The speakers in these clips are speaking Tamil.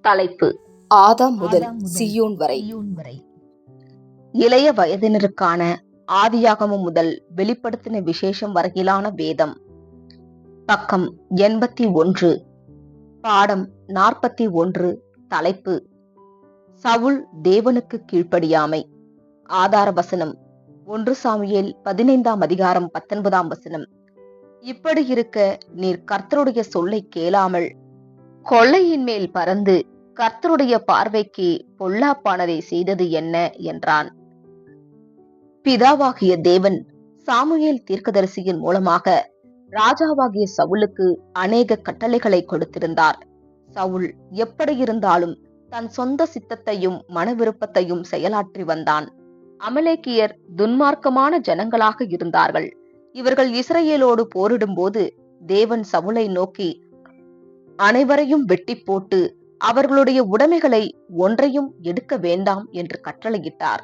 தலைப்பு: ஆதாம் முதல் சீயோன் வரை. இளைய வயதினருக்கான ஆதியாகமம் முதல் வெளிப்படுத்தின விசேஷம் வரையிலான வேதம். பக்கம் 81, பாடம் 41. தலைப்பு: சவுல் தேவனுக்கு கீழ்ப்படியாமை. ஆதார வசனம் 1 சாமுவேல் 15ஆம் அதிகாரம் 19ஆம் வசனம். இப்படி இருக்க நீர் கர்த்தருடைய சொல்லை கேளாமல் கொள்ளையின் மேல் பறந்து கர்த்தருடைய பார்வைக்கு பொல்லாப்பானதை செய்தது என்ன என்றான். பிதாவாகிய தேவன் சாமுவேல் தீர்க்கதரிசியின் மூலமாக ராஜாவாகிய சவுலுக்கு அநேக கட்டளைகளை கொடுத்திருந்தார். சவுல் எப்படி இருந்தாலும் தன் சொந்த சித்தத்தையும் மன விருப்பத்தையும் செயலாற்றி வந்தான். அமலேக்கியர் துன்மார்க்கமான ஜனங்களாக இருந்தார்கள். இவர்கள் இஸ்ரவேலோடு போரிடும் போது தேவன் சவுலை நோக்கி அனைவரையும் வெட்டி போட்டு அவர்களுடைய உடைமைகளை ஒன்றையும் எடுக்க வேண்டாம் என்று கட்டளையிட்டார்.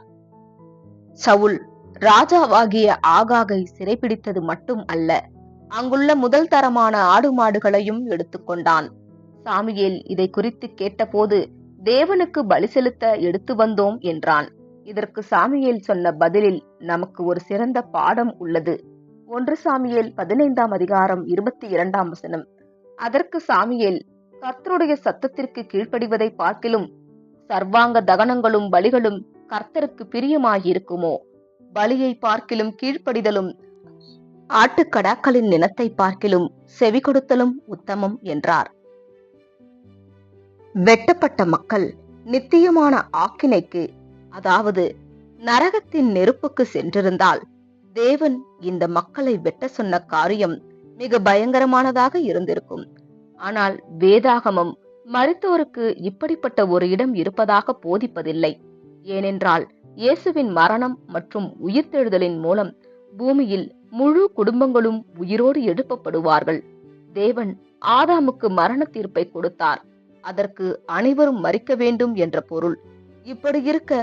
சவுல் ராஜாவாகிய ஆகாகை சிறைபிடித்தது மட்டும் அல்ல, அங்குள்ள முதல் தரமான ஆடு மாடுகளையும் எடுத்துக்கொண்டான். சாமுவேல் இதை குறித்து கேட்டபோது தேவனுக்கு பலி செலுத்த எடுத்து வந்தோம் என்றான். இதற்கு சாமுவேல் சொன்ன பதிலில் நமக்கு ஒரு சிறந்த பாடம் உள்ளது. 1 சாமுவேல் 15ஆம் அதிகாரம் 22ஆம் வசனம். அதற்கு சாமுவேல், கர்த்தருடைய சத்தத்திற்கு கீழ்ப்படிவதை பார்க்கிலும் சர்வாங்க தகனங்களும் பலிகளும் கர்த்தருக்கு பிரியமாயிருக்குமோ? பலியை பார்க்கிலும் கீழ்ப்படிதலும் ஆட்டுக்கடாக்களின் நினத்தை பார்க்கிலும் செவி கொடுத்தலும் உத்தமம் என்றார். வெட்டப்பட்ட மக்கள் நித்தியமான ஆக்கினைக்கு, அதாவது நரகத்தின் நெருப்புக்கு சென்றிருந்தால் தேவன் இந்த மக்களை வெட்ட சொன்ன காரியம் மிக பயங்கரமானதாக இருந்திருக்கும். ஆனால் வேதாகமம் மரித்தோருக்கு இப்படிப்பட்ட ஒரு இடம் இருப்பதாக போதிப்பதில்லை. ஏனென்றால் இயேசுவின் மரணம் மற்றும் உயிர்த்தெழுதலின் மூலம் பூமியில் முழு குடும்பங்களும் உயிரோடு எழுப்பப்படுவார்கள். தேவன் ஆதாமுக்கு மரண தீர்ப்பை கொடுத்தார். அதற்கு அனைவரும் மரிக்க வேண்டும் என்ற பொருள். இப்படி இருக்க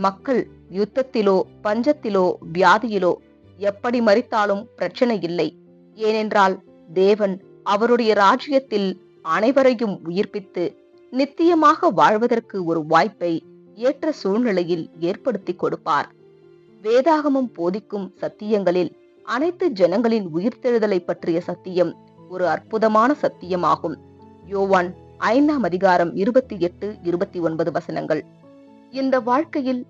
மக்கள் யுத்தத்திலோ பஞ்சத்திலோ வியாதியிலோ எப்படி மரித்தாலும் பிரச்சனை இல்லை. ஏனென்றால் தேவன் அவருடைய ராஜ்யத்தில் அனைவரையும் உயிர்ப்பித்து நித்தியமாக வாழ்வதற்கு ஒரு வாய்ப்பை ஏற்ற சூழ்நிலையில் ஏற்படுத்தி கொடுப்பார். வேதாகமம் போதிக்கும் சத்தியங்களில் அனைத்து ஜனங்களின் உயிர்த்தெழுதலை பற்றிய சத்தியம் ஒரு அற்புதமான சத்தியமாகும். யோவான் 5ஆம் அதிகாரம் 28, 29 வசனங்கள். இந்த வாழ்க்கையில்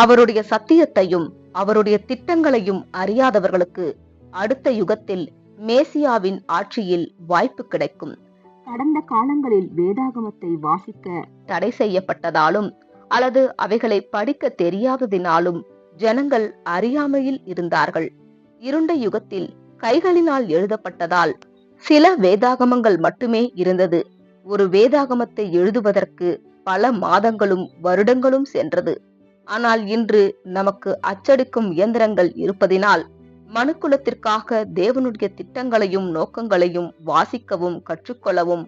அவருடைய சத்தியத்தையும் அவருடைய திட்டங்களையும் அறியாதவர்களுக்கு அடுத்த யுகத்தில் மேசியாவின் ஆட்சியில் வாய்ப்பு கிடைக்கும். கடந்த காலங்களில் வேதாகமத்தை வாசிக்க தடை செய்யப்பட்டதாலும் அல்லது அவைகளை படிக்க தெரியாததினாலும் ஜனங்கள் அறியாமையில் இருந்தார்கள். இருண்ட யுகத்தில் கைகளினால் எழுதப்பட்டதால் சில வேதாகமங்கள் மட்டுமே இருந்தது. ஒரு வேதாகமத்தை எழுதுவதற்கு பல மாதங்களும் வருடங்களும் சென்றது. ஆனால் இன்று நமக்கு அச்சடிக்கும் இயந்திரங்கள் இருப்பதினால் மனுக்குலத்திற்காக தேவனுடைய திட்டங்களையும் நோக்கங்களையும் வாசிக்கவும் கற்றுக்கொள்ளவும்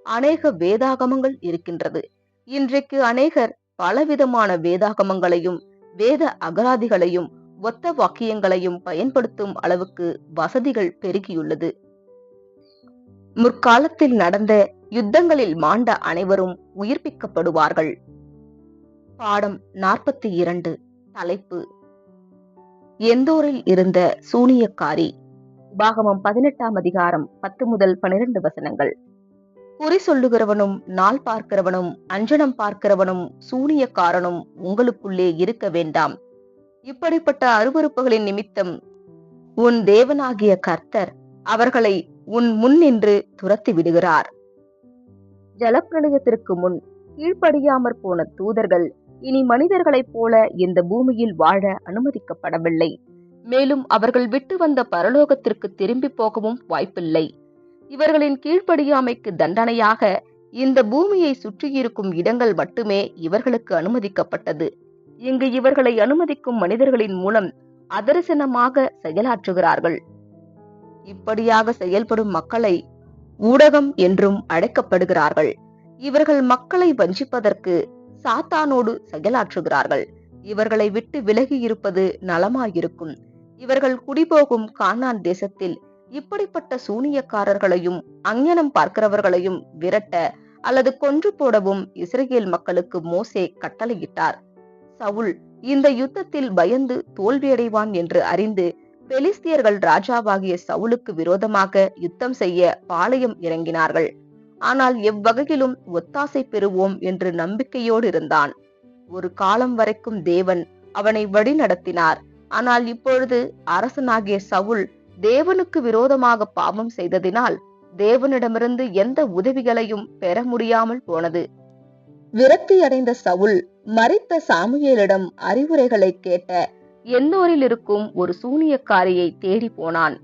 அநேக வேதாகமங்கள் இருக்கின்றது. இன்றைக்கு அநேகர் பலவிதமான வேதாகமங்களையும் வேத அகராதிகளையும் ஒத்த வாக்கியங்களையும் பயன்படுத்தும் அளவுக்கு வசதிகள் பெருகியுள்ளது. முற்காலத்தில் நடந்த யுத்தங்களில் மாண்ட அனைவரும் உயிர்ப்பிக்கப்படுவார்கள். பாடம் 42. தலைப்பு: எந்தோரில் இருந்த சூனியக்காரி. உபாகமம் 18ஆம் அதிகாரம் 10 முதல் 12 வசனங்கள். குறி சொல்லுகிறவனும் நாள் பார்க்கிறவனும் அஞ்சனம் பார்க்கிறவனும் சூனியக்காரனும் உங்களுக்குள்ளே இருக்க வேண்டாம். இப்படிப்பட்ட அருவருப்புகளின் நிமித்தம் உன் தேவனாகிய கர்த்தர் அவர்களை உன் முன் நின்று துரத்தி விடுகிறார். ஜலப்பிரளயத்திற்கு முன் கீழ்ப்படியாமற் போன தூதர்கள் இனி மனிதர்களைப் போல இந்த பூமியில் வாழ அனுமதிக்கப்படவில்லை. மேலும் அவர்கள் விட்டு வந்த பரலோகத்திற்கு திரும்பி போகவும் வாய்ப்பில்லை. இவர்களின் கீழ்ப்படியாமைக்கு தண்டனையாக இந்த பூமியை சுற்றியிருக்கும் இடங்கள் மட்டுமே இவர்களுக்கு அனுமதிக்கப்பட்டது. இங்கு இவர்களை அனுமதிக்கும் மனிதர்களின் மூலம் அதரிசனமாக செயலாற்றுகிறார்கள். இப்படியாக செயல்படும் மக்களை ஊடகம் என்றும் அழைக்கப்படுகிறார்கள். இவர்கள் மக்களை வஞ்சிப்பதற்கு சாத்தானோடு செயலாற்றுகிறார்கள். இவர்களை விட்டு விலகி இருப்பது நலமாயிருக்கும். இவர்கள் குடிபோகும் கானான் தேசத்தில் இப்படிப்பட்ட சூனியக்காரர்களையும் அஞ்ஞனம் பார்க்கிறவர்களையும் விரட்ட அல்லது கொன்று போடவும் இஸ்ரேல் மக்களுக்கு மோசே கட்டளையிட்டார். சவுல் இந்த யுத்தத்தில் பயந்து தோல்வியடைவான் என்று அறிந்து பெலிஸ்தியர்கள் ராஜாவாகிய சவுலுக்கு விரோதமாக யுத்தம் செய்ய பாளையம் இறங்கினார்கள். ஆனால் எவ்வகையிலும் ஒத்தாசை பெறுவோம் என்று நம்பிக்கையோடு இருந்தான். ஒரு காலம் வரைக்கும் தேவன் அவனை வழிநடத்தினார். ஆனால் இப்பொழுது அரசனாகிய சவுல் தேவனுக்கு விரோதமாக பாவம் செய்ததினால் தேவனிடமிருந்து எந்த உதவிகளையும் பெற முடியாமல் போனது. விரக்தியடைந்த சவுல் மரித்த சாமுவேலிடம் அறிவுரைகளை கேட்ட எந்தோரில் இருக்கும் ஒரு சூனியக்காரியை தேடி போனான்.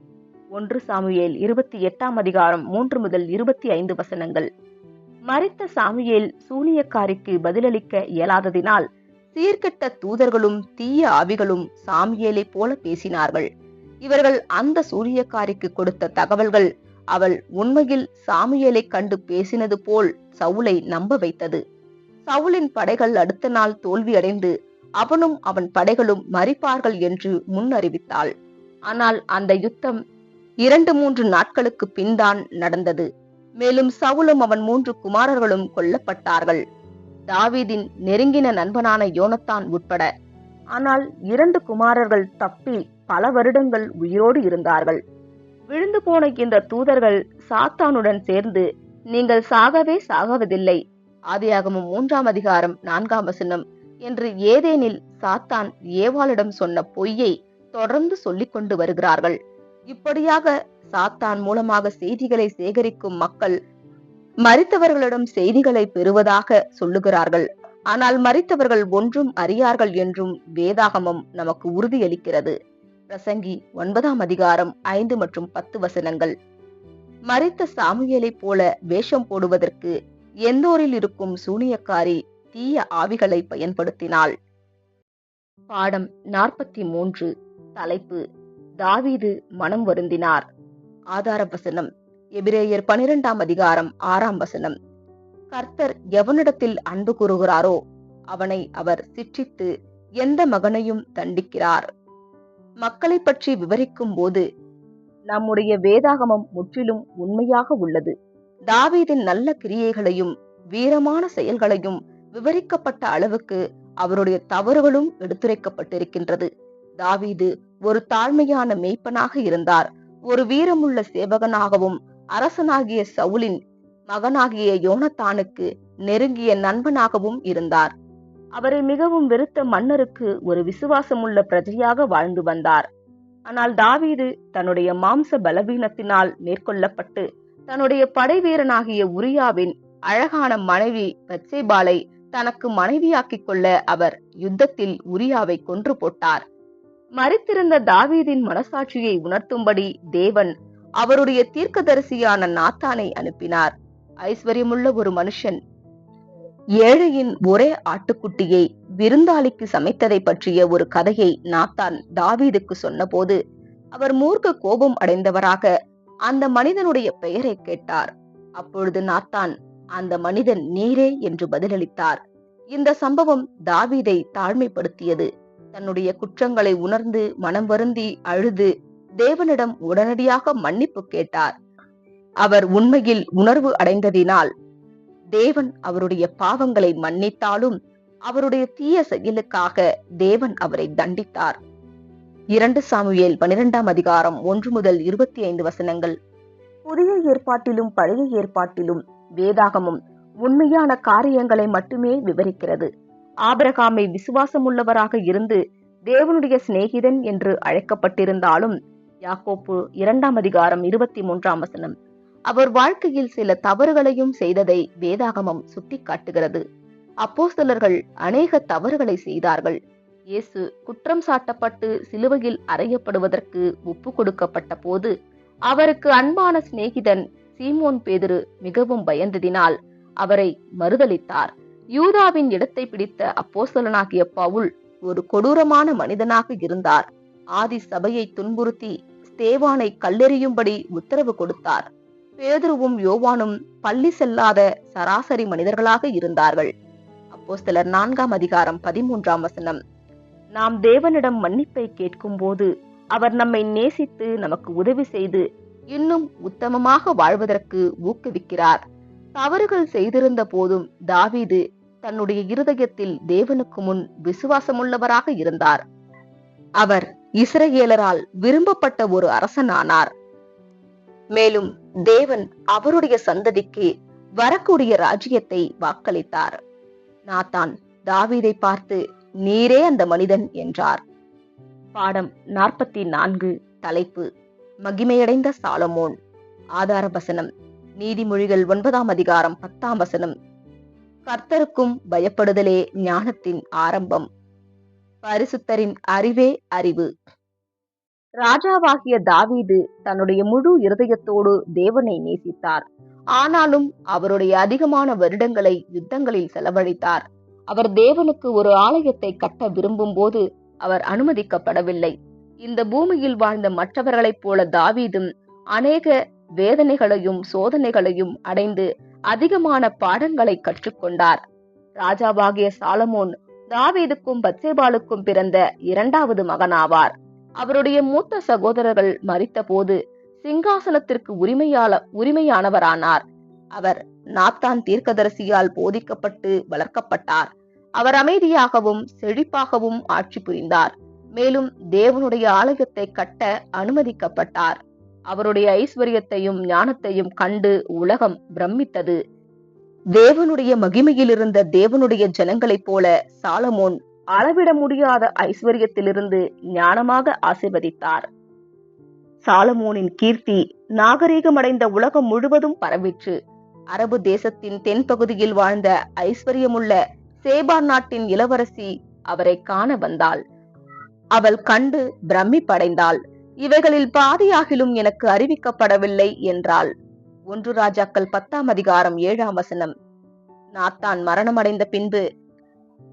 1 சாமுவேல் 28 3 முதல் 25 வசனங்கள். மரித்த சாமுவேல் சூனியக்காரிக்கு பதிலளிக்க இயலாததினால் சீர்கெட்ட தூதர்களும் தீய ஆவிகளும் சாமுவேலை போல பேசினார்கள். இவர்கள் அந்த சூனியக்காரிக்கு கொடுத்த தகவல்கள் அவள் உண்மையில் சாமுவேலை கண்டு பேசினது போல் சவுலை நம்ப வைத்தது. சவுலின் படைகள் அடுத்த நாள் தோல்வியடைந்து அவனும் அவன் படைகளும் மரிப்பார்கள் என்று முன்னறிவித்தாள். ஆனால் அந்த யுத்தம் 2-3 நாட்களுக்கு பின்தான் நடந்தது. மேலும் சவுலும் அவன் 3 குமாரர்களும் கொல்லப்பட்டார்கள், தாவீதின் நெருங்கின நண்பனான யோனத்தான் உட்பட. ஆனால் 2 குமாரர்கள் தப்பி பல வருடங்கள் உயிரோடு இருந்தார்கள். விழுந்து போன இந்த தூதர்கள் சாத்தானுடன் சேர்ந்து, நீங்கள் சாகவே சாகவதில்லை, ஆதியாகமம் 3 என்று ஏதேனில் சாத்தான் ஏவாளிடம் சொன்ன பொய்யை தொடர்ந்து சொல்லிக் கொண்டு வருகிறார்கள். இப்படியாக சாத்தான் மூலமாக செய்திகளை சேகரிக்கும் மக்கள் மரித்தவர்களிடம் செய்திகளை பெறுவதாக சொல்லுகிறார்கள். ஆனால் மரித்தவர்கள் ஒன்றும் அறியார்கள் என்றும் வேதாகமம் நமக்கு உறுதியளிக்கிறது. பிரசங்கி 9 5 மற்றும் 10 வசனங்கள். மரித்த சாமுவேலை போல வேஷம் போடுவதற்கு எந்தோரில் இருக்கும் சூனியக்காரி தீய ஆவிகளை பயன்படுத்தினாள். பாடம் 43. தலைப்பு: தாவீது மனம் வருந்தினார். ஆதார வசனம்: எபிரேயர் 12 வசனம். கர்த்தர் எவனிடத்தில் அன்பு கூறுகிறாரோ அவனை அவர் சிற்றித்து எந்த மகனையும் தண்டிக்கிறார். மக்களை பற்றி விவரிக்கும் போது நம்முடைய வேதாகமம் முற்றிலும் உண்மையாக உள்ளது. தாவீதின் நல்ல கிரியைகளையும் வீரமான செயல்களையும் விவரிக்கப்பட்ட அளவுக்கு அவருடைய தவறுகளும் எடுத்துரைக்கப்பட்டிருக்கின்றது. தாவீது ஒரு தாழ்மையான மேய்ப்பனாக இருந்தார். ஒரு வீரமுள்ள சேவகனாகவும் அரசனாகிய சவுலின் மகனாகிய யோனத்தானுக்கு நெருங்கிய நண்பனாகவும் இருந்தார். அவரை மிகவும் வெறுத்த மன்னருக்கு ஒரு விசுவாசமுள்ள பிரஜையாக வாழ்ந்து வந்தார். ஆனால் தாவீது தன்னுடைய மாம்ச பலவீனத்தினால் மேற்கொள்ளப்பட்டு தன்னுடைய படைவீரனாகிய உரியாவின் அழகான மனைவி பத்சேபாளை தனக்கு மனைவியாக்கிக் கொள்ள அவர் யுத்தத்தில் உரியாவை கொன்று போட்டார். மரித்திருந்த தாவீதின் மனசாட்சியை உணர்த்தும்படி தேவன் அவருடைய தீர்க்கதரிசியான நாத்தானை அனுப்பினார். ஐஸ்வர்யமுள்ள ஒரு மனுஷன் ஏழையின் ஒரே ஆட்டுக்குட்டியை விருந்தாளிக்கு சமைத்ததை பற்றிய ஒரு கதையை நாத்தான் தாவீதுக்கு சொன்னபோது அவர் மூர்க்க கோபம் அடைந்தவராக அந்த மனிதனுடைய பெயரை கேட்டார். அப்பொழுது நாத்தான், அந்த மனிதன் நீரே என்று பதிலளித்தார். இந்த சம்பவம் தாவீதை தாழ்மைப்படுத்தியது. தன்னுடைய குற்றங்களை உணர்ந்து மனம் வருந்தி அழுது தேவனிடம் உடனடியாக மன்னிப்பு கேட்டார். அவர் உண்மையில் உணர்வு அடைந்ததினால் தேவன் அவருடைய பாவங்களை மன்னித்தாலும் அவருடைய தீய செயலுக்காக தேவன் அவரை தண்டித்தார். 2 சாமுவேல் 12 1 முதல் 25 வசனங்கள். புதிய ஏற்பாட்டிலும் பழைய ஏற்பாட்டிலும் வேதாகமம் உண்மையான காரியங்களை மட்டுமே விவரிக்கிறது. ஆபிரகாமை விசுவாசமுள்ளவராக இருந்து தேவனுடைய சிநேகிதன் என்று அழைக்கப்பட்டிருந்தாலும் யாக்கோப்பு 2 வசனம் அவர் வாழ்க்கையில் சில தவறுகளையும் செய்ததை வேதாகமம் சுட்டிக்காட்டுகிறது. அப்போஸ்தலர்கள் அநேக தவறுகளை செய்தார்கள். இயேசு குற்றம் சாட்டப்பட்டு சிலுவையில் அறையப்படுவதற்கு ஒப்பு கொடுக்கப்பட்ட போது அவருக்கு அன்பான சிநேகிதன் சீமோன் பேதுரு மிகவும் பயந்ததினால் அவரை மறுதலித்தார். யூதாவின் இடத்தை பிடித்த அப்போஸ்தலனாகிய பவுல் ஒரு கொடூரமான மனிதனாக இருந்தார். ஆதி சபையை துன்புறுத்தி ஸ்தேவானை கல்லெறியும்படி உத்தரவு கொடுத்தார். பேதுருவும் யோவானும் பள்ளி செல்லாத சராசரி மனிதர்களாக இருந்தார்கள். அப்போஸ்தலர் 4 வசனம். நாம் தேவனிடம் மன்னிப்பை கேட்கும் போது அவர் நம்மை நேசித்து நமக்கு உதவி செய்து இன்னும் உத்தமமாக வாழ்வதற்கு ஊக்குவிக்கிறார். தவறுகள் செய்திருந்த போதும் தாவீது தன்னுடைய இருதயத்தில் தேவனுக்கு முன் விசுவாசமுள்ளவராக இருந்தார். அவர் இஸ்ரவேலரால் விரும்பப்பட்ட ஒரு அரசனானார். மேலும் தேவன் அவருடைய சந்ததிக்கு வரக்கூடிய ராஜ்யத்தை வாக்களித்தார். நாத்தான் தாவீதை பார்த்து, நீரே அந்த மனிதன் என்றார். பாடம் 44. தலைப்பு: மகிமையடைந்த சாலமோன். ஆதார வசனம்: நீதிமொழிகள் 9ஆம் அதிகாரம் 10ஆம் வசனம். கர்த்தருக்கும் பயப்படுதலே ஞானத்தின் ஆரம்பம். பரிசுத்தரின் அறிவே அறிவு. ராஜாவாகிய தாவீது தன்னுடைய முழு இருதயத்தோடு தேவனை நேசித்தார். ஆனாலும் அவருடைய அதிகமான வருடங்களை யுத்தங்களில் செலவழித்தார். அவர் தேவனுக்கு ஒரு ஆலயத்தை கட்ட விரும்பும் போது அவர் அனுமதிக்கப்படவில்லை. இந்த பூமியில் வாழ்ந்த மற்றவர்களைப் போல தாவீதும் அநேக வேதனைகளையும் சோதனைகளையும் அடைந்து அதிகமான பாடங்களை கற்றுக்கொண்டார். ராஜாவாகிய சாலமோன் தாவீதுக்கும் பத்சேபாளுக்கும் பிறந்த 2வது மகனாவார். அவருடைய மூத்த சகோதரர்கள் மரித்த போது சிங்காசனத்திற்கு உரிமையானவரானார். அவர் நாத்தான் தீர்க்கதரிசியால் போதிக்கப்பட்டு வளர்க்கப்பட்டார். அவர் அமைதியாகவும் செழிப்பாகவும் ஆட்சி புரிந்தார். மேலும் தேவனுடைய ஆலயத்தை கட்ட அனுமதிக்கப்பட்டார். அவருடைய ஐஸ்வர்யத்தையும் ஞானத்தையும் கண்டு உலகம் பிரமித்தது. தேவனுடைய மகிமையில் இருந்த தேவனுடைய ஜனங்களைப் போல சாலமோன் அளவிட முடியாத ஐஸ்வர்யத்திலிருந்து ஞானமாக ஆசீர்வதித்தார். சாலமோனின் கீர்த்தி நாகரீகமடைந்த உலகம் முழுவதும் பரவிற்று. அரபு தேசத்தின் தென்பகுதியில் வாழ்ந்த ஐஸ்வர்யமுள்ள சேபா நாட்டின் இளவரசி அவரை காண வந்தாள். அவள் கண்டு பிரமிப்படைந்தாள். இவைகளில் பாதியாகிலும் எனக்கு அறிவிக்கப்படவில்லை என்றாள். 1 ராஜாக்கள் 10ஆம் அதிகாரம் 7ஆம் வசனம். நாத்தான் மரணமடைந்த பின்பு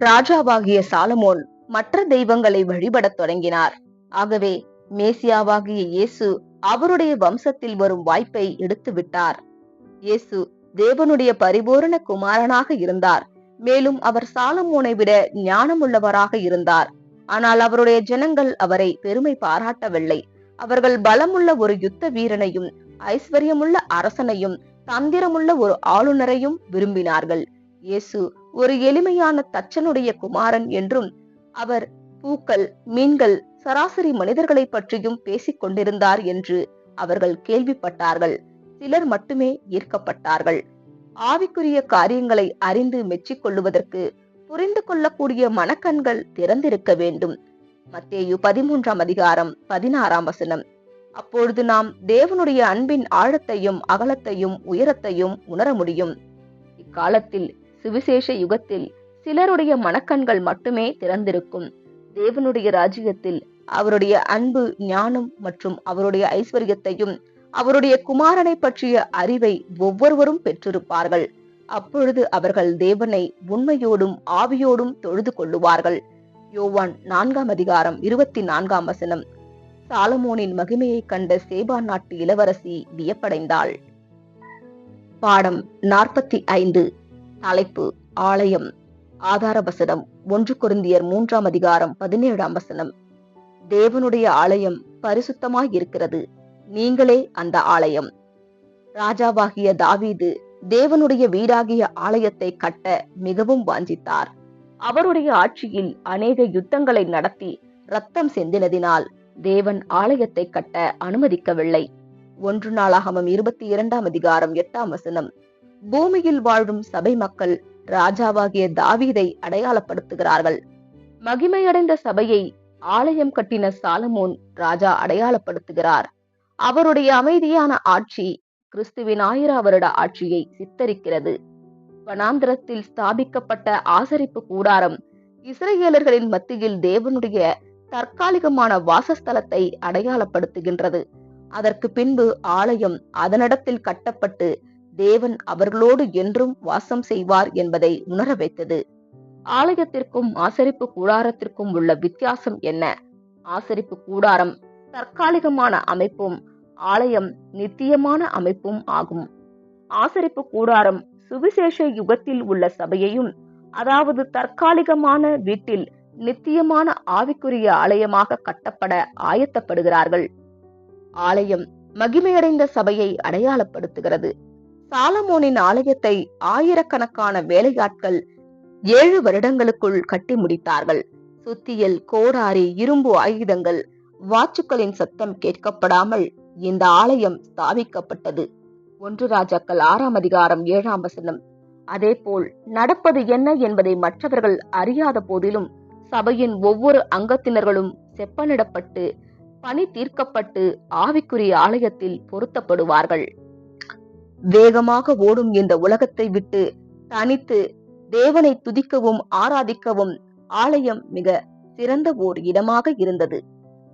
ராஜாவாகிய சாலமோன் மற்ற தெய்வங்களை வழிபடத் தொடங்கினார். ஆகவே மேசியாவாகிய இயேசு அவருடைய வம்சத்தில் வரும் வாய்ப்பை எடுத்து விட்டார். இயேசு தேவனுடைய பரிபூரண குமாரனாக இருந்தார். மேலும் அவர் சாலமோனை விட ஞானமுள்ளவராக இருந்தார். ஆனால் அவருடைய ஜனங்கள் அவரை பெருமை பாராட்டவில்லை. அவர்கள் பலமுள்ள ஒரு யுத்த வீரனையும் ஐஸ்வர்யமுள்ள அரசனையும் தந்திரமுள்ள ஒரு ஆளுநரையும் விரும்பினார்கள். இயேசு ஒரு எளிமையான தச்சனுடைய குமாரன் என்றும் அவர் பூக்கள், மீன்கள், சராசரி மனிதர்களை பற்றியும் பேசிக் கொண்டிருந்தார் என்று அவர்கள் கேள்விப்பட்டார்கள். சிலர் மட்டுமே ஈர்க்கப்பட்டார்கள். ஆவிக்குரிய காரியங்களை அறிந்து மெச்சிக்கொள்ளுவதற்கு புரிந்து கொள்ளக்கூடிய மனக்கண்கள் திறந்திருக்க வேண்டும். மத்தேயு 13ஆம் அதிகாரம் 16ஆம் வசனம். அப்பொழுது நாம் தேவனுடைய அன்பின் ஆழத்தையும் அகலத்தையும் உயரத்தையும் உணர முடியும். இக்காலத்தில் சுவிசேஷ யுகத்தில் சிலருடைய மனக்கண்கள் மட்டுமே திறந்திருக்கும். தேவனுடைய ராஜ்யத்தில் அவருடைய அன்பு, ஞானம் மற்றும் அவருடைய ஐஸ்வர்யத்தையும் அவருடைய குமாரனை பற்றிய அறிவை ஒவ்வொருவரும் பெற்றிருப்பார்கள். அப்பொழுது அவர்கள் தேவனை உண்மையோடும் ஆவியோடும் தொழுது கொள்ளுவார்கள். யோவான் 4ஆம் அதிகாரம் 24ஆம் வசனம். சாலமோனின் மகிமையை கண்ட சேபா நாட்டு இளவரசி வியப்படைந்தாள். பாடம் 45. தலைப்பு: ஆலயம். ஆதார வசனம்: 1 கொரிந்தியர் 3ஆம் அதிகாரம் 17ஆம் வசனம். தேவனுடைய ஆலயம் பரிசுத்தமாய் இருக்கிறது, நீங்களே அந்த ஆலயம். ராஜாவாகிய தாவீது தேவனுடைய வீடாகிய ஆலயத்தை கட்ட மிகவும் வாஞ்சித்தார். அவருடைய ஆட்சியில் அநேக யுத்தங்களை நடத்தி இரத்தம் சிந்தினதினால் தேவன் ஆலயத்தை கட்ட அனுமதிக்கவில்லை. 1 நாளாகமம் 22ஆம் அதிகாரம் 8ஆம் வசனம். பூமியில் வாழும் சபை மக்கள் ராஜாவாகிய தாவீதை அடையாளப்படுத்துகிறார்கள். மகிமையடைந்த சபையை ஆலயம் கட்டின சாலமோன் ராஜா அடையாளப்படுத்துகிறார். அவருடைய அமைதியான ஆட்சி கிறிஸ்துவின் 1000 வருட ஆட்சியை சித்தரிக்கிறது. வனாந்திரத்தில் ஸ்தாபிக்கப்பட்ட ஆசரிப்பு கூடாரம் இஸ்ரவேலர்களின் மத்தியில் தேவனுடைய தற்காலிகமான வாசஸ்தலத்தை அடையாளப்படுத்துகின்றது. அதற்கு பின்பு ஆலயம் அதனிடத்தில் கட்டப்பட்டு தேவன் அவர்களோடு என்றும் வாசம் செய்வார் என்பதை உணர வைத்தது. ஆலயத்திற்கும் ஆசரிப்பு கூடாரத்திற்கும் உள்ள வித்தியாசம் என்ன? ஆசரிப்பு கூடாரம் தற்காலிகமான அமைப்பும் ஆலயம் நித்தியமான அமைப்பும் ஆகும். ஆசரிப்பு கூடாரம் சுவிசேஷ யுகத்தில் உள்ள சபையையும், அதாவது தற்காலிகமான வீட்டில் நித்தியமான ஆவிக்குரிய ஆலயமாக கட்டப்பட ஆயத்தப்படுகிறார்கள். ஆலயம் மகிமையடைந்த சபையை அடையாளப்படுத்துகிறது. சாலமோனின் ஆலயத்தை ஆயிரக்கணக்கான வேலையாட்கள் 7 வருடங்களுக்குள் கட்டி முடித்தார்கள். சுத்தியல், கோடாரி, இரும்பு ஆயுதங்கள், வாச்சுக்களின் சத்தம் கேட்கப்படாமல் இந்த ஆலயம் ஸ்தாபிக்கப்பட்டது. 1 ராஜாக்கள் 6ஆம் அதிகாரம் 7ஆம் வசனம். அதேபோல் நடப்பது என்ன என்பதை மற்றவர்கள் அறியாத போதிலும் சபையின் ஒவ்வொரு அங்கத்தினர்களும் செப்பனிடப்பட்டு பணி தீர்க்கப்பட்டு ஆவிக்குரிய ஆலயத்தில் பொருத்தப்படுவார்கள். வேகமாக ஓடும் இந்த உலகத்தை விட்டு தனித்து தேவனை துதிக்கவும் ஆராதிக்கவும் ஆலயம் மிக சிறந்த ஓர் இடமாக இருந்தது.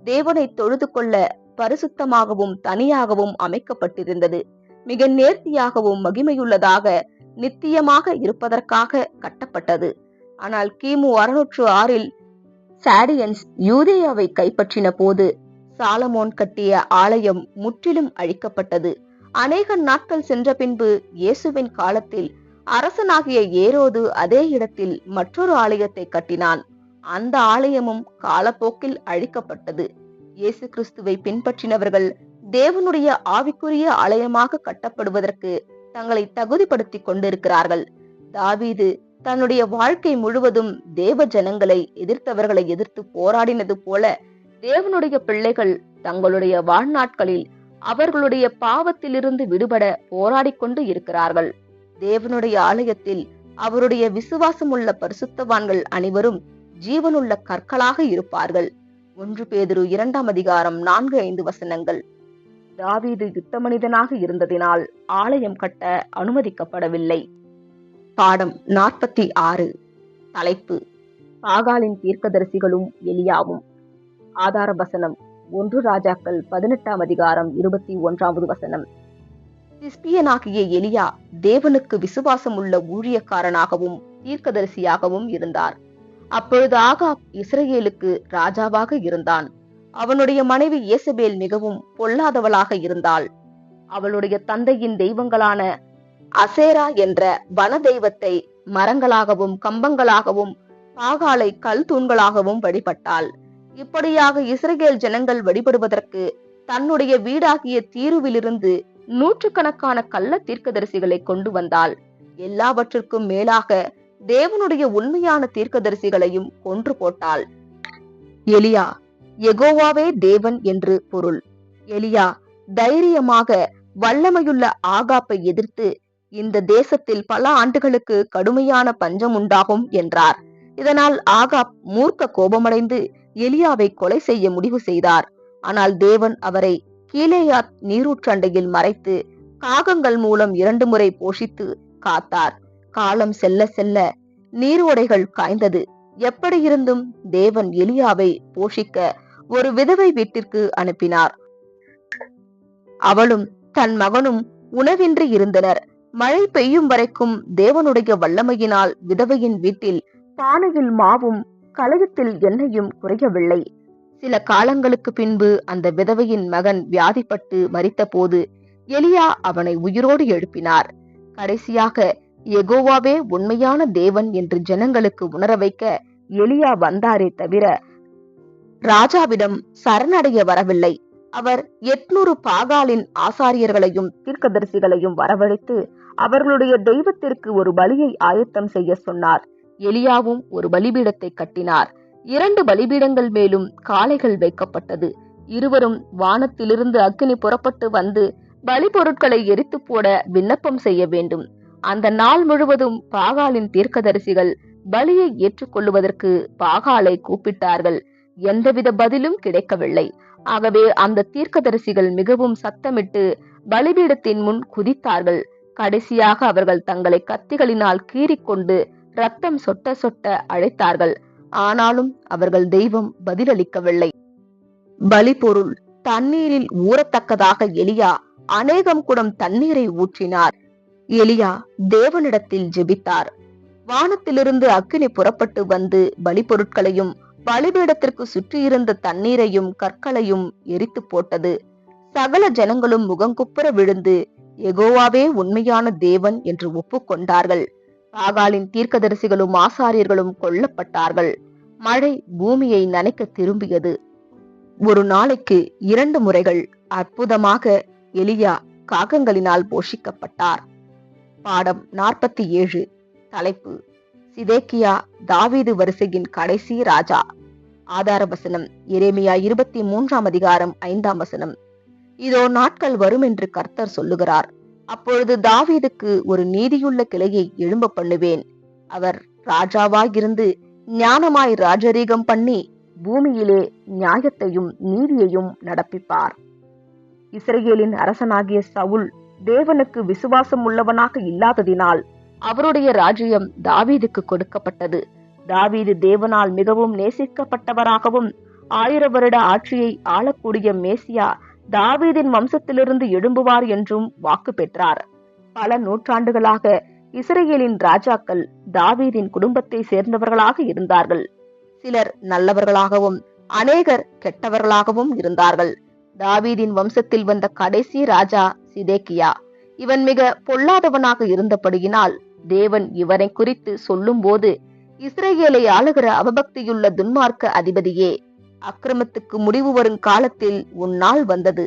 தேவனை தொழுது கொள்ள பரிசுத்தமாகவும் தனியாகவும் அமைக்கப்பட்டிருந்தது. மிக நேர்த்தியாகவும் மகிமையுள்ளதாக நித்தியமாக இருப்பதற்காக கட்டப்பட்டது. ஆனால் கிமு 606 சாடியன்ஸ் யூதேயாவை கைப்பற்றின போது சாலமோன் கட்டிய ஆலயம் முற்றிலும் அழிக்கப்பட்டது. அநேக நாட்கள் சென்ற பின்பு இயேசுவின் காலத்தில் அரசனாகிய ஏரோது அதே இடத்தில் மற்றொரு ஆலயத்தை கட்டினான். அந்த ஆலயமும் காலப்போக்கில் அழிக்கப்பட்டது. இயேசு கிறிஸ்துவை பின்பற்றினவர்கள் தேவனுடைய ஆவிக்குரிய ஆலயமாக கட்டப்படுவதற்கு தங்களை தகுதிப்படுத்திக் கொண்டிருக்கிறார்கள். தாவீது தன்னுடைய வாழ்க்கை முழுவதும் தேவ ஜனங்களை எதிர்த்தவர்களை எதிர்த்து போராடினது போல தேவனுடைய பிள்ளைகள் தங்களுடைய வாழ்நாட்களில் அவர்களுடைய பாவத்திலிருந்து விடுபட போராடி கொண்டு இருக்கிறார்கள். தேவனுடைய ஆலயத்தில் அவருடைய விசுவாசமுள்ள பரிசுத்தவான்கள் அனைவரும் ஜீவனுள்ள கற்களாக இருப்பார்கள். 1 பேதுரு 2ஆம் அதிகாரம் 4-5 வசனங்கள். தாவீது யுத்த மனிதனாக இருந்ததினால் ஆலயம் கட்ட அனுமதிக்கப்படவில்லை. பாடம் 46. தலைப்பு: பாகாலின் தீர்க்கதரிசிகளும் எலியாவும். ஆதார வசனம்: 1 ராஜாக்கள் 18ஆம் அதிகாரம் 21வது வசனம். திஸ்பியனாகிய எலியா தேவனுக்கு விசுவாசம் உள்ள ஊழியக்காரனாகவும் தீர்க்கதரிசியாகவும் இருந்தார். அப்பொழுது ஆகாப் இஸ்ரேலுக்கு ராஜாவாக இருந்தான். அவனுடைய மனைவி யேசபேல் மிகவும் பொல்லாதவளாக இருந்தாள். அவளுடைய தந்தையின் தெய்வங்களான அசேரா என்ற வன தெய்வத்தை மரங்களாகவும் கம்பங்களாகவும் பாகாலை கல் தூண்களாகவும் வழிபட்டாள். இப்படியாக இஸ்ரேல் ஜனங்கள் வழிபடுவதற்கு தன்னுடைய வீடாகிய தீருவிலிருந்து 100கணக்கான கள்ள தீர்க்கதரிசிகளை கொண்டு வந்தாள். எல்லாவற்றிற்கும் மேலாக தேவனுடைய உண்மையான தீர்க்கதரிசிகளையும் கொன்று போட்டாள். எலியா யெகோவாவே தேவன் என்று பொருள். எலியா தைரியமாக வல்லமையுள்ள ஆகாப்பை எதிர்த்து இந்த தேசத்தில் பல ஆண்டுகளுக்கு கடுமையான பஞ்சம் உண்டாகும் என்றார். இதனால் ஆகாப் மூர்க்க கோபமடைந்து எலியாவை கொலை செய்ய முடிவு செய்தார். ஆனால் தேவன் அவரை கீலேயாத் நீரூற்றண்டையில் மறைத்து காகங்கள் மூலம் 2 முறை போஷித்து காத்தார். காலம் செல்ல செல்ல நீரோடைகள் காய்ந்தது. எப்படி இருந்தும் தேவன் எலியாவை போஷிக்க ஒரு விதவை வீட்டிற்கு அனுப்பினார். அவளும் தன் மகனும் உணவின்றி இருந்தனர். மழை பெய்யும் வரைக்கும் தேவனுடைய வல்லமையினால் விதவையின் வீட்டில் பானையில் மாவும் கலயத்தில் எண்ணெயும் குறையவில்லை. சில காலங்களுக்கு பின்பு அந்த விதவையின் மகன் வியாதிப்பட்டு மரித்த போது எலியா அவனை உயிரோடு எழுப்பினார். கடைசியாக யெகோவாவே உண்மையான தேவன் என்று ஜனங்களுக்கு உணர வைக்க எலியா வந்தாரே தவிர ராஜாவிடம் சரணடைய வரவில்லை. அவர் 800 பாகாலின் ஆசாரியர்களையும் தீர்க்கதரிசிகளையும் வரவழைத்து அவர்களுடைய தெய்வத்திற்கு ஒரு பலியை ஆயத்தம் செய்ய சொன்னார். எலியாவும் ஒரு பலிபீடத்தை கட்டினார். 2 பலிபீடங்கள் மேலும் காளைகள் வைக்கப்பட்டது. இருவரும் வானத்திலிருந்து அக்கினி புறப்பட்டு வந்து பலி பொருட்களை எரித்து போட விண்ணப்பம் செய்ய வேண்டும். அந்த நாள் முழுவதும் பாகாலின் தீர்க்கதரிசிகள் பலியை ஏற்றுக்கொள்ளுவதற்கு பாகாலை கூப்பிட்டார்கள். எந்தவித பதிலும் கிடைக்கவில்லை. ஆகவே அந்த தீர்க்கதரிசிகள் மிகவும் சத்தமிட்டு பலிபீடத்தின் முன் குதித்தார்கள். கடைசியாக அவர்கள் தங்களை கத்திகளினால் கீறிக்கொண்டு ரத்தம் சொட்ட சொட்ட அழைத்தார்கள். ஆனாலும் அவர்கள் தெய்வம் பதிலளிக்கவில்லை. பலி பொருள் தண்ணீரில் ஊறத்தக்கதாக எலியா அநேகம் குடம் தண்ணீரை ஊற்றினார். எலியா தேவனிடத்தில் ஜெபித்தார். வானத்திலிருந்து அக்கினி புறப்பட்டு வந்து பலி பொருட்களையும் பலிபீடத்திற்கு சுற்றியிருந்த தண்ணீரையும் கற்களையும் எரித்து போட்டது. சகல ஜனங்களும் முகங்குப்புற விழுந்து யெகோவாவே உண்மையான தேவன் என்று ஒப்புக்கொண்டார்கள். பாகாலின் தீர்க்கதரிசிகளும் ஆசாரியர்களும் கொல்லப்பட்டார்கள். மழை பூமியை நனைக்க திரும்பியது. ஒரு நாளைக்கு 2 முறைகள் அற்புதமாக எலியா காகங்களினால் போஷிக்கப்பட்டார். பாடம் 47. தலைப்பு: சிதேக்கியா தாவீது வரிசையின் கடைசி ராஜா. ஆதார வசனம்: எரேமியா 23ஆம் அதிகாரம் 5ஆம் வசனம். இதோ நாட்கள் வரும் என்று கர்த்தர் சொல்லுகிறார். அப்பொழுது தாவீதுக்கு ஒரு நீதியுள்ள கிளையை எழும்ப பண்ணுவேன். அவர் ராஜாவாயிருந்து ஞானமாய் ராஜரீகம் பண்ணி பூமியிலே நியாயத்தையும் நீதியையும் நடப்பிப்பார். இஸ்ரவேலின் அரசனாகிய சவுல் தேவனுக்கு விசுவாசம் உள்ளவனாக இல்லாததினால் அவருடைய ராஜ்யம் தாவீதுக்கு கொடுக்கப்பட்டது. தாவீது தேவனால் மிகவும் நேசிக்கப்பட்டவராகவும் 1000 வருட ஆட்சியை ஆளக்கூடிய மேசியா தாவீதின் வம்சத்திலிருந்து எழும்புவார் என்றும் வாக்கு பெற்றார். பல நூற்றாண்டுகளாக இஸ்ரவேலின் ராஜாக்கள் தாவீதின் குடும்பத்தை சேர்ந்தவர்களாக இருந்தார்கள். சிலர் நல்லவர்களாகவும் அநேகர் கெட்டவர்களாகவும் இருந்தார்கள். தாவீதின் வம்சத்தில் வந்த கடைசி ராஜா சிதேக்கியா. இவன் மிக பொல்லாதவனாக இருந்தபடியினால் தேவன் இவனை குறித்து சொல்லும் போது, இஸ்ரவேலை ஆளுகிற அவபக்தியுள்ள துன்மார்க்க அதிபதியே, அக்கிரமத்துக்கு முடிவு வரும் காலத்தில் உன் நாள் வந்தது.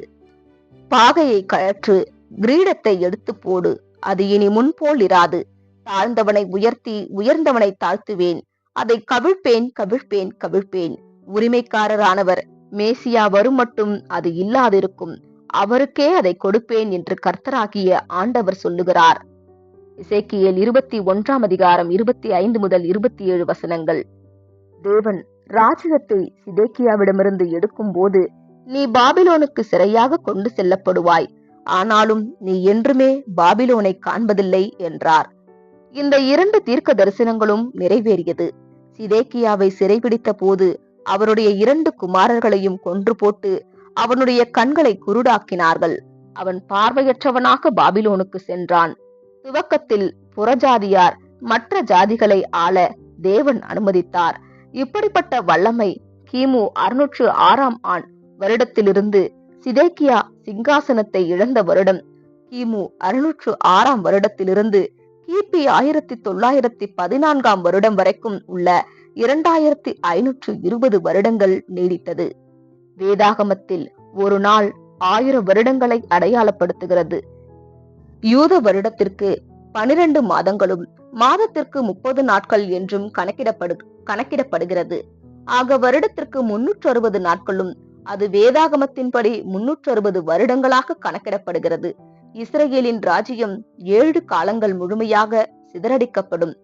பாகையை கழற்று, கிரீடத்தை எடுத்து போடு, அது இனி முன்போல் இராது. தாழ்ந்தவனை உயர்த்தி உயர்ந்தவனை தாழ்த்துவேன், அதை கவிழ்ப்பேன் கவிழ்ப்பேன் கவிழ்ப்பேன். உரிமைக்காரரானவர் மேசியா வரும் மட்டும் அது இல்லாதிருக்கும், அவருக்கே அதை கொடுப்பேன் என்று கர்த்தராகிய ஆண்டவர் சொல்லுகிறார். எசேக்கியேல் 21ஆம் அதிகாரம் 25 முதல் 27 வசனங்கள். தேவன் ராஜ்யத்தை சிதேக்கியாவிடமிருந்து எடுக்கும் போது, நீ பாபிலோனுக்கு சிறையாக கொண்டு செல்லப்படுவாய், ஆனாலும் நீ என்றுமே பாபிலோனை காண்பதில்லை என்றார். இந்த 2 தீர்க்க தரிசனங்களும் நிறைவேறியது. சிதேக்கியாவை சிறைபிடித்த போது அவருடைய 2 குமாரர்களையும் கொன்று போட்டு அவனுடைய கண்களை குருடாக்கினார்கள். அவன் பார்வையற்றவனாக பாபிலோனுக்கு சென்றான். துவக்கத்தில் புறஜாதியார் மற்ற ஜாதிகளை ஆள தேவன் அனுமதித்தார். இப்படிப்பட்ட வல்லமை கிமு 606ஆம் வருடத்திலிருந்து சிதேக்கியா சிங்காசனத்தை இழந்த வருடம் கிமு 606ஆம் வருடத்திலிருந்து கிபி 1914ஆம் வருடம் வரைக்கும் உள்ள 2520 வருடங்கள் நீடித்தது. வேதாகமத்தில் ஒரு நாள் 1000 வருடங்களை அடையாளப்படுத்துகிறது. யூத வருடத்திற்கு 12 மாதங்களும் மாதத்திற்கு 30 நாட்கள் என்றும் கணக்கிடப்படுகிறது. ஆக வருடத்திற்கு 360 நாட்களும் அது வேதாகமத்தின்படி 360 வருடங்களாக கணக்கிடப்படுகிறது. இஸ்ரவேலின் ராஜ்யம் 7 காலங்கள் முழுமையாக சிதறடிக்கப்படும்.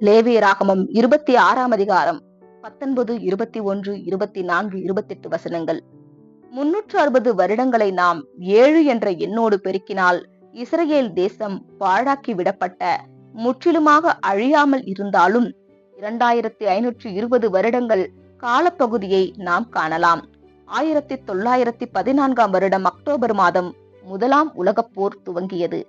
லேவியராகமம் 26ஆம் அதிகாரம் 19, 21, 24, 28 வசனங்கள். 360 வருடங்களை நாம் 7 என்ற எண்ணோடு பெருக்கினால் இஸ்ரவேல் தேசம் பாழாக்கி விடப்பட்ட முற்றிலுமாக அழியாமல் இருந்தாலும் 2520 வருடங்கள் காலப்பகுதியை நாம் காணலாம். 1914ஆம் வருடம் அக்டோபர் மாதம் 1ஆம் உலகப்போர் துவங்கியது.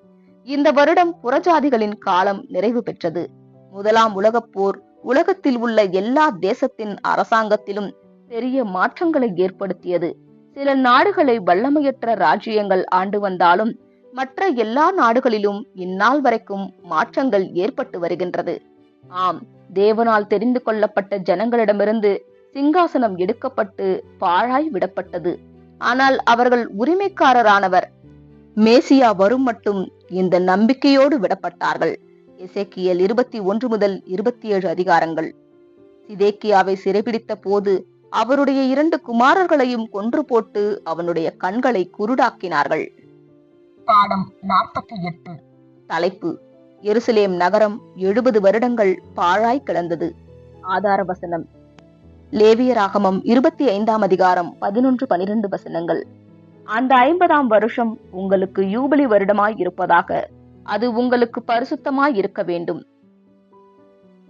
இந்த வருடம் புறஜாதிகளின் காலம் நிறைவு பெற்றது. 1ஆம் உலகப்போர் உலகத்தில் உள்ள எல்லா தேசத்தின் அரசாங்கத்திலும் பெரிய மாற்றங்களை ஏற்படுத்தியது. சில நாடுகளை வல்லமையற்ற ராஜ்யங்கள் ஆண்டு வந்தாலும் மற்ற எல்லா நாடுகளிலும் இந்நாள் வரைக்கும் மாற்றங்கள் ஏற்பட்டு வருகின்றது. ஆம், தேவனால் தெரிந்து கொள்ளப்பட்ட ஜனங்களிடமிருந்து சிங்காசனம் எடுக்கப்பட்டு பாழாய் விடப்பட்டது. ஆனால் அவர்கள் உரிமைக்காரரானவர் மேசியா வரும் மட்டும் இந்த நம்பிக்கையோடு விடப்பட்டார்கள். எசேக்கியேல் 21 முதல் 27 அதிகாரங்கள். சிதேக்கியாவை சிறைபிடித்த போது அவருடைய 2 குமாரர்களையும் கொன்று போட்டு அவனுடைய கண்களை குருடாக்கினார்கள். பாடம் 48. தலைப்பு: எருசலேம் நகரம் 70 வருடங்கள் பாழாய் கிடந்தது. ஆதார வசனம்: லேவியராகமம் 25ஆம் அதிகாரம் 11, 12 வசனங்கள். அந்த 50ஆம் வருஷம் உங்களுக்கு யூபிலி வருடமாய் இருப்பதாக, அது உங்களுக்கு பரிசுத்தமாய் இருக்க வேண்டும்.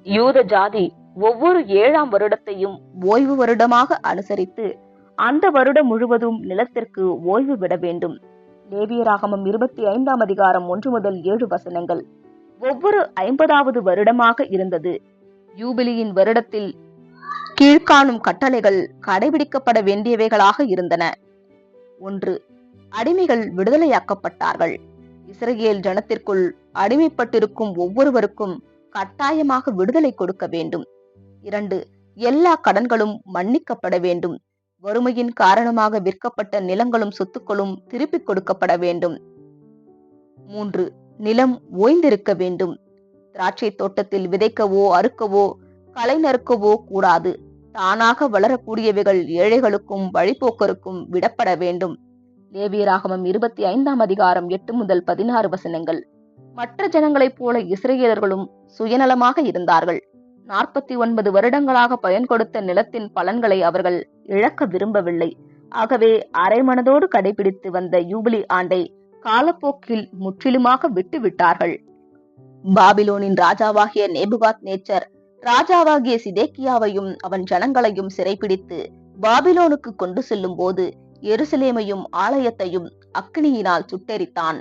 யூத ஜாதி ஒவ்வொரு 7ஆம் வருடத்தையும் ஓய்வு வருடமாக அனுசரித்து அந்த வருடம் முழுவதும் நிலத்திற்கு ஓய்வு விட வேண்டும். லேவியராகமம் 25ஆம் அதிகாரம் 1 முதல் 7 வசனங்கள். ஒவ்வொரு 50வது வருடமாக இருந்தது. யூபிலியின் வருடத்தில் கீழ்காணும் கட்டளைகள் கடைபிடிக்கப்பட வேண்டியவைகளாக இருந்தன. 1. அடிமைகள் விடுதலையாக்கப்பட்டார்கள். இஸ்ரவேல் ஜனத்திற்குள் அடிமைப்பட்டிருக்கும் ஒவ்வொருவருக்கும் கட்டாயமாக விடுதலை கொடுக்க வேண்டும். 2. எல்லா கடன்களும் மன்னிக்கப்பட வேண்டும். வறுமையின் காரணமாக விற்கப்பட்ட நிலங்களும் சொத்துக்களும் திருப்பிக் கொடுக்கப்பட வேண்டும். 3. நிலம் ஓய்ந்திருக்க வேண்டும். திராட்சை தோட்டத்தில் விதைக்கவோ அறுக்கவோ களை நறுக்கவோ கூடாது. தானாக வளரக்கூடியவைகள் ஏழைகளுக்கும் வழிபோக்கருக்கும் விடப்பட வேண்டும். லேவியராகமம் 25ஆம் அதிகாரம் 8 முதல் 16 வசனங்கள். மற்ற ஜனங்களைப் போல இஸ்ரவேலர்களும் சுயநலமாக இருந்தார்கள். 49 வருடங்களாக பயன் கொடுத்த நிலத்தின் பலன்களை அவர்கள் இழக்க விரும்பவில்லை. ஆகவே அரைமனதோடு கடைபிடித்து வந்த யூபிலி ஆண்டை காலப்போக்கில் முற்றிலுமாக விட்டுவிட்டார்கள். பாபிலோனின் ராஜாவாகிய நேபுகாத் நேச்சர் ராஜாவாகிய சிதேக்கியாவையும் அவன் ஜனங்களையும் சிறைப்பிடித்து பாபிலோனுக்கு கொண்டு செல்லும் போது எருசலேமையும் ஆலயத்தையும் அக்கினியினால் சுட்டெரித்தான்.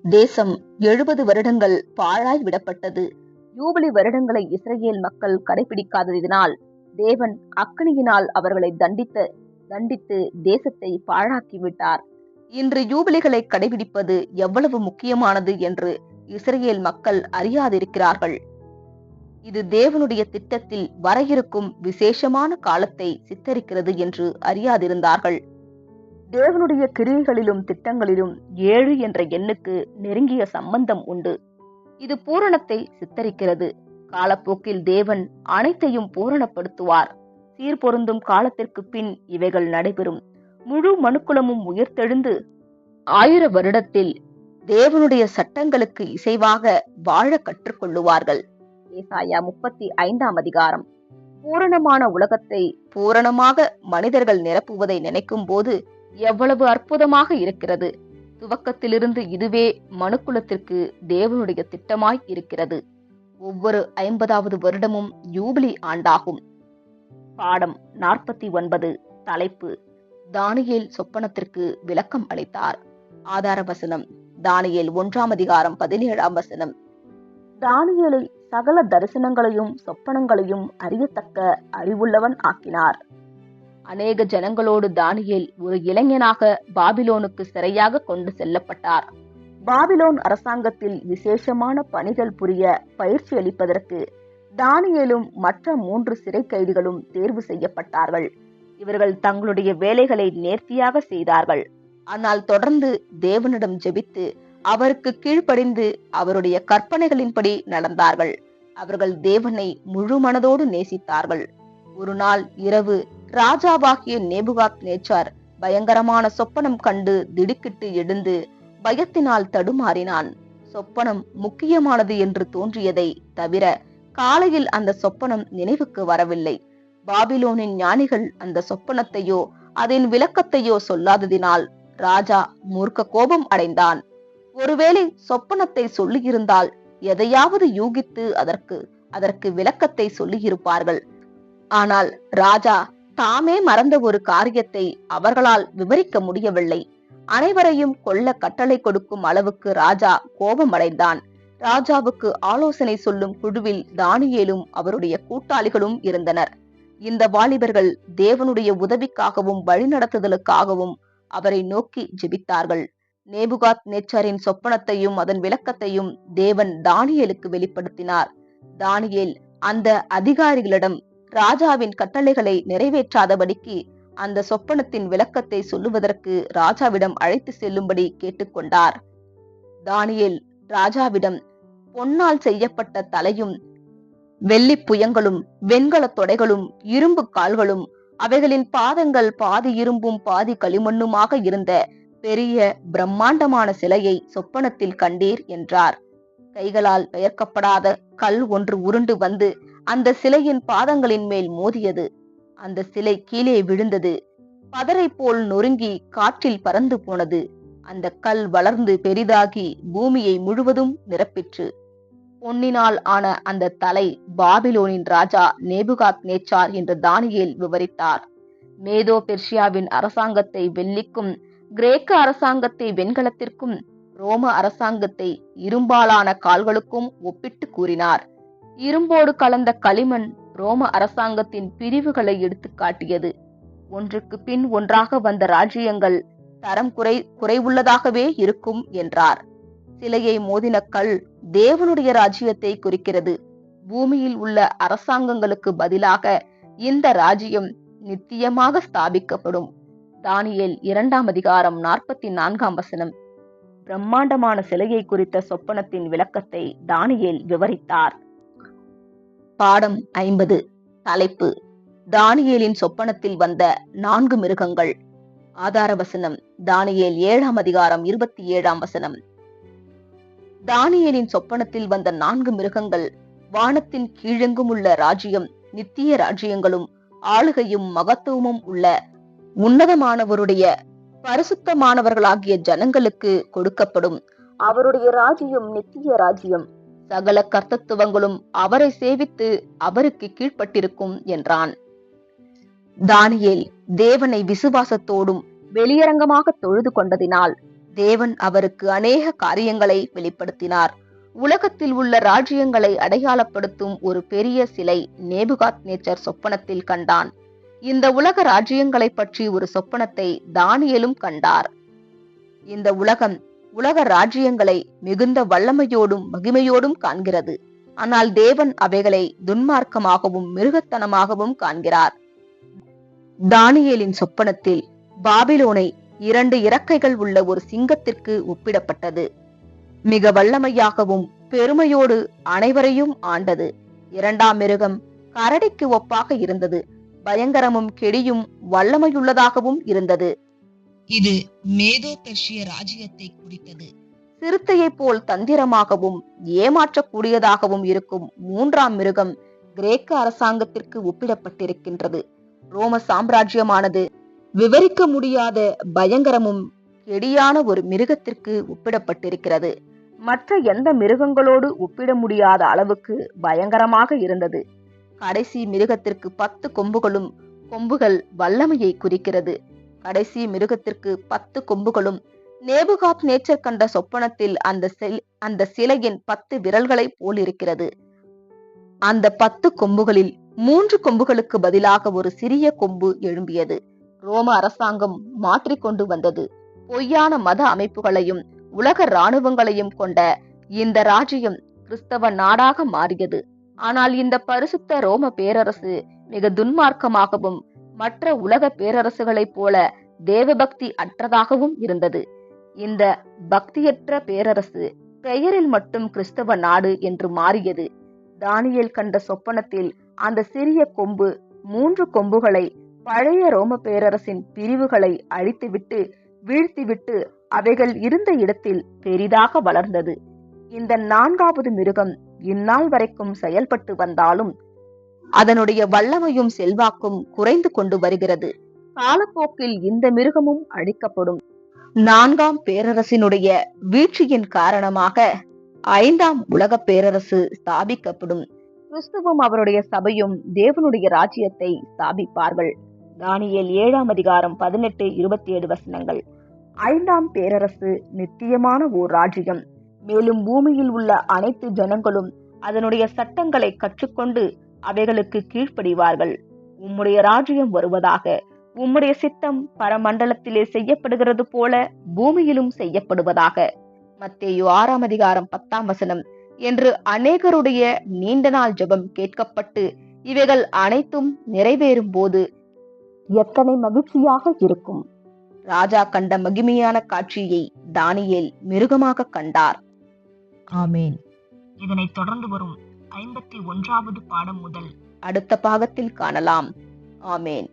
தேசம் 70 வருடங்கள் பாழாய் விடப்பட்டது. யூபிலி வருடங்களை இஸ்ரவேல் மக்கள் கடைபிடிக்காததினால் தேவன் அக்கினியினால் அவர்களை தண்டித்து தேசத்தை பாழாக்கிவிட்டார். இன்று யூபிலிகளை கடைபிடிப்பது எவ்வளவு முக்கியமானது என்று இஸ்ரவேல் மக்கள் அறியாதிருக்கிறார்கள். இது தேவனுடைய திட்டத்தில் வர இருக்கும் விசேஷமான காலத்தை சித்தரிக்கிறது என்று அறியாதிருந்தார்கள். தேவனுடைய கிரியைகளிலும் திட்டங்களிலும் 7 என்ற எண்ணுக்கு நெருங்கிய சம்பந்தம் உண்டு. இது பூரணத்தை சித்தரிக்கிறது. காலப்போக்கில் தேவன் அனைத்தையும் பூரணப்படுத்துவார். சீர்பொருந்தும் காலத்திற்கு பின் இவைகள் நடைபெறும். முழு மனுக்குலமும் உயிர்த்தெழுந்து 1000 வருடத்தில் தேவனுடைய சட்டங்களுக்கு இசைவாக வாழ கற்றுக்கொள்ளுவார்கள். ஏசாயா 35ஆம் அதிகாரம். பூரணமான உலகத்தை பூரணமாக மனிதர்கள் நிரப்புவதை நினைக்கும் போது எவ்வளவு அற்புதமாக இருக்கிறது. துவக்கத்திலிருந்து இதுவே மனுக்குலத்திற்கு தேவனுடைய திட்டமாய் இருக்கிறது. ஒவ்வொரு 50வது வருடமும் யூபிலி ஆண்டாகும். பாடம் 49. தலைப்பு: தானியேல் சொப்பனத்திற்கு விளக்கம் அளித்தார். ஆதார வசனம்: தானியேல் 1ஆம் அதிகாரம் 17ஆம் வசனம். தானியேலை சகல தரிசனங்களையும் சொப்பனங்களையும் அறியத்தக்க அறிவுள்ளவன் ஆக்கினார். அநேக ஜனங்களோடு தானியேல் ஒரு இளைஞனாக பாபிலோனுக்கு சிறையாக கொண்டு செல்லப்பட்டார். பாபிலோன் அரசாங்கத்தில் விசேஷமான பணிகள் புரிய பயிற்சி அளிப்பதற்கு தானியேலும் மற்ற 3 சிறை கைதிகளும் தேர்வு செய்யப்பட்டார்கள். இவர்கள் தங்களுடைய வேலைகளை நேர்த்தியாக செய்தார்கள். ஆனால் தொடர்ந்து தேவனிடம் ஜெபித்து அவருக்கு கீழ்ப்படிந்து அவருடைய கற்பனைகளின்படி நடந்தார்கள். அவர்கள் தேவனை முழு மனதோடு நேசித்தார்கள். ஒரு நாள் இரவு ராஜாவாகிய நேபுகாத் நேச்சார் பயங்கரமான சொப்பனம் கண்டு திடுக்கிட்டு எழுந்து பயத்தினால் தடுமாறினான். சொப்பனம் முக்கியமானது என்று தோன்றியதை தவிர காலையில் அந்த சொப்பனம் நினைவுக்கு வரவில்லை. பாபிலோனின் ஞானிகள் அந்த சொப்பனத்தையோ அதன் விளக்கத்தையோ சொல்லாததினால் ராஜா மூர்க்க கோபம் அடைந்தான். ஒருவேளை சொப்பனத்தை சொல்லியிருந்தால் எதையாவது யூகித்து அதற்கு விளக்கத்தை சொல்லியிருப்பார்கள். ஆனால் ராஜா தாமே மறந்த ஒரு காரியத்தை அவர்களால் விவரிக்க முடியவில்லை. அனைவரையும் கொல்ல கட்டளை கொடுக்கும் அளவுக்கு ராஜா கோபமடைந்தான். ராஜாவுக்கு ஆலோசனை சொல்லும் குழுவில் தானியேலும் அவருடைய கூட்டாளிகளும் இருந்தனர். இந்த வாலிபர்கள் தேவனுடைய உதவிக்காகவும் வழிநடத்துதலுக்காகவும் அவரை நோக்கி ஜெபித்தார்கள். நேபுகாத் நேச்சரின் சொப்பனத்தையும் அதன் விளக்கத்தையும் தேவன் தானியேலுக்கு வெளிப்படுத்தினார். தானியேல் அந்த அதிகாரிகளிடம் ராஜாவின் கட்டளைகளை நிறைவேற்றாதபடிக்கு அந்த சொப்பனத்தின் விளக்கத்தை சொல்லுவதற்கு ராஜாவிடம் அழைத்து செல்லும்படி கேட்டுக்கொண்டார். தானியேல் ராஜாவிடம் பொன்னால் செய்யப்பட்ட தலையும் வெள்ளி புயங்களும் வெண்கல தொடைகளும் இரும்பு கால்களும் அவைகளின் பாதங்கள் பாதி இரும்பும் பாதி களிமண்ணுமாக இருந்த பெரிய பிரம்மாண்டமான சிலையை சொப்பனத்தில் கண்டீர் என்றார். கைகளால் பெயர்க்கப்படாத கல் ஒன்று உருண்டு வந்து அந்த சிலையின் பாதங்களின் மேல் மோதியது. அந்த சிலை கீழே விழுந்தது. பதரை போல் நொறுங்கி காற்றில் பறந்து போனது. அந்த கல் வளர்ந்து பெரிதாகி பூமியை முழுவதும் நிரப்பிற்று. பொன்னினால் ஆன அந்த தலை பாபிலோனின் ராஜா நேபுகாத் நேச்சார் என்று தானியேல் விவரித்தார். மேதோ பெர்ஷியாவின் அரசாங்கத்தை வெள்ளிக்கும், கிரேக்க அரசாங்கத்தை வெண்கலத்திற்கும், ரோம அரசாங்கத்தை இரும்பாலான கால்களுக்கும் ஒப்பிட்டு கூறினார். இரும்போடு கலந்த களிமண் ரோம அரசாங்கத்தின் பிரிவுகளை எடுத்து காட்டியது. ஒன்றுக்கு பின் ஒன்றாக வந்த ராஜ்யங்கள் தரம் குறைவுள்ளதாகவே இருக்கும் என்றார். சிலையை மோதின கல் தேவனுடைய ராஜ்யத்தை குறிக்கிறது. பூமியில் உள்ள அரசாங்கங்களுக்கு பதிலாக இந்த ராஜ்யம் நித்தியமாக ஸ்தாபிக்கப்படும். தானியேல் 2ஆம் அதிகாரம் 44ஆம் வசனம். பிரம்மாண்டமான சிலையை குறித்த சொப்பனத்தின் விளக்கத்தை தானியேல் விவரித்தார். பாடம் 50. தலைப்பு: தானியேலின் சொப்பனத்தில் வந்த 4 மிருகங்கள். ஆதார வசனம்: தானியேல் 7ஆம் அதிகாரம் 27ஆம் வசனம். தானியேலின் சொப்பனத்தில் வந்த 4 மிருகங்கள் வானத்தின் கீழெங்கும் உள்ள ராஜ்யம், நித்திய ராஜ்யங்களும் ஆளுகையும் மகத்துவமும் உள்ள உன்னதமானவருடைய பரிசுத்தமானவர்களாகிய ஜனங்களுக்கு கொடுக்கப்படும். அவருடைய ராஜ்யம் நித்திய ராஜ்யம், சகல கர்த்தத்துவங்களும் அவரை சேவித்து அவருக்கு கீழ்ப்பட்டிருக்கும் என்றான். தானியேல் தேவனை விசுவாசத்தோடும் வெளியரங்கமாக தொழுது கொண்டதினால் தேவன் அவருக்கு அநேக காரியங்களை வெளிப்படுத்தினார். உலகத்தில் உள்ள ராஜ்யங்களை அடையாளப்படுத்தும் ஒரு பெரிய சிலை நேபுகாத்நேச்சர் சொப்பனத்தில் கண்டான். இந்த உலக ராஜ்யங்களை பற்றி ஒரு சொப்பனத்தை தானியேலும் கண்டார். இந்த உலக ராஜ்யங்களை மிகுந்த வல்லமையோடும் மகிமையோடும் காண்கிறது. ஆனால் தேவன் அவைகளை துன்மார்க்கமாகவும் மிருகத்தனமாகவும் காண்கிறார். தானியேலின் சொப்பனத்தில் பாபிலோனை 2 இறக்கைகள் உள்ள ஒரு சிங்கத்திற்கு ஒப்பிடப்பட்டது. மிக வல்லமையாகவும் பெருமையோடு அனைவரையும் ஆண்டது. 2ஆம் மிருகம் கரடிக்கு ஒப்பாக இருந்தது. பயங்கரமும் கெடியும் வல்லமையுள்ளதாகவும் இருந்தது. இது மேதோ பெர்ஷிய ராஜ்யத்தை குறித்தது. சிறுத்தையைப் போல் தந்திரமாகவும் ஏமாற்றக்கூடியதாகவும் இருக்கும் 3ஆம் மிருகம் கிரேக்க அரசாங்கத்திற்கு ஒப்பிடப்பட்டிருக்கின்றது. ரோம சாம்ராஜ்யமானது விவரிக்க முடியாத பயங்கரமும் கெடியான ஒரு மிருகத்திற்கு ஒப்பிடப்பட்டிருக்கிறது. மற்ற எந்த மிருகங்களோடு ஒப்பிட முடியாத அளவுக்கு பயங்கரமாக இருந்தது. கடைசி மிருகத்திற்கு 10 கொம்புகளும், கொம்புகள் வல்லமையை குறிக்கிறது. கடைசி மிருகத்திற்கு 10 கொம்புகளும். நேபுகாத்நேச்சர் கண்ட சொப்பனத்தில் அந்த சிலையின் 10 விரல்களை போலிருக்கிறது. அந்த 10 கொம்புகளில் 3 கொம்புகளுக்கு பதிலாக ஒரு சிறிய கொம்பு எழும்பியது. ரோம அரசாங்கம் மாற்றிக்கொண்டு வந்தது. பொய்யான மத அமைப்புகளையும் உலக இராணுவங்களையும் கொண்ட இந்த ராஜ்யம் கிறிஸ்தவ நாடாக மாறியது. ஆனால் இந்த பரிசுத்த ரோம பேரரசு மிக துன்மார்க்கமாகவும் மற்ற உலக பேரரசுகளைப் போல தேவபக்தி அற்றதாகவும் இருந்தது. இந்த பக்தியற்ற பேரரசு பெயரில் மட்டும் கிறிஸ்தவ நாடு என்று மாறியது. தானியேல் கண்ட சொப்பனத்தில் அந்த சிறிய கொம்பு 3 கொம்புகளை பழைய ரோம பேரரசின் பிரிவுகளை அழித்துவிட்டு வீழ்த்திவிட்டு அவைகள் இருந்த இடத்தில் பெரிதாக வளர்ந்தது. இந்த 4வது மிருகம் இந்நாள் வரைக்கும் செயல்பட்டு வந்தாலும் அதனுடைய வல்லமையும் செல்வாக்கும் குறைந்து கொண்டு வருகிறது. காலப்போக்கில் இந்த மிருகமும் அழிக்கப்படும். 4ஆம் பேரரசினுடைய வீழ்ச்சியின் காரணமாக 5ஆம் உலக பேரரசு ஸ்தாபிக்கப்படும். கிறிஸ்துவும் அவருடைய சபையும் தேவனுடைய ராஜ்யத்தை ஸ்தாபிப்பார்கள். தானியேல் 7ஆம் அதிகாரம் 18-27 வசனங்கள். 5ஆம் பேரரசு நித்தியமான ஓர் ராஜ்யம். மேலும் பூமியில் உள்ள அனைத்து ஜனங்களும் அதனுடைய சட்டங்களை கற்றுக்கொண்டு அவைகளுக்கு கீழ்ப்படிவார்கள். உம்முடைய ராஜ்யம் வருவதாக, உம்முடைய சித்தம் பரமண்டலத்திலே செய்யப்படுகிறது போல பூமியிலும் செய்யப்படுவதாக. மத்தேயு 6ஆம் அதிகாரம் 10ஆம் வசனம் என்று அநேகருடைய நீண்ட நாள் ஜெபம் கேட்கப்பட்டு இவைகள் அனைத்தும் நிறைவேறும் போது எத்தனை மகிழ்ச்சியாக இருக்கும். ராஜா கண்ட மகிமையான காட்சியை தானியேல் மிருகமாக கண்டார். ஆமேன். இதனைத் தொடர்ந்து வரும் 51வது பாடம் முதல் அடுத்த பாகத்தில் காணலாம். ஆமேன்.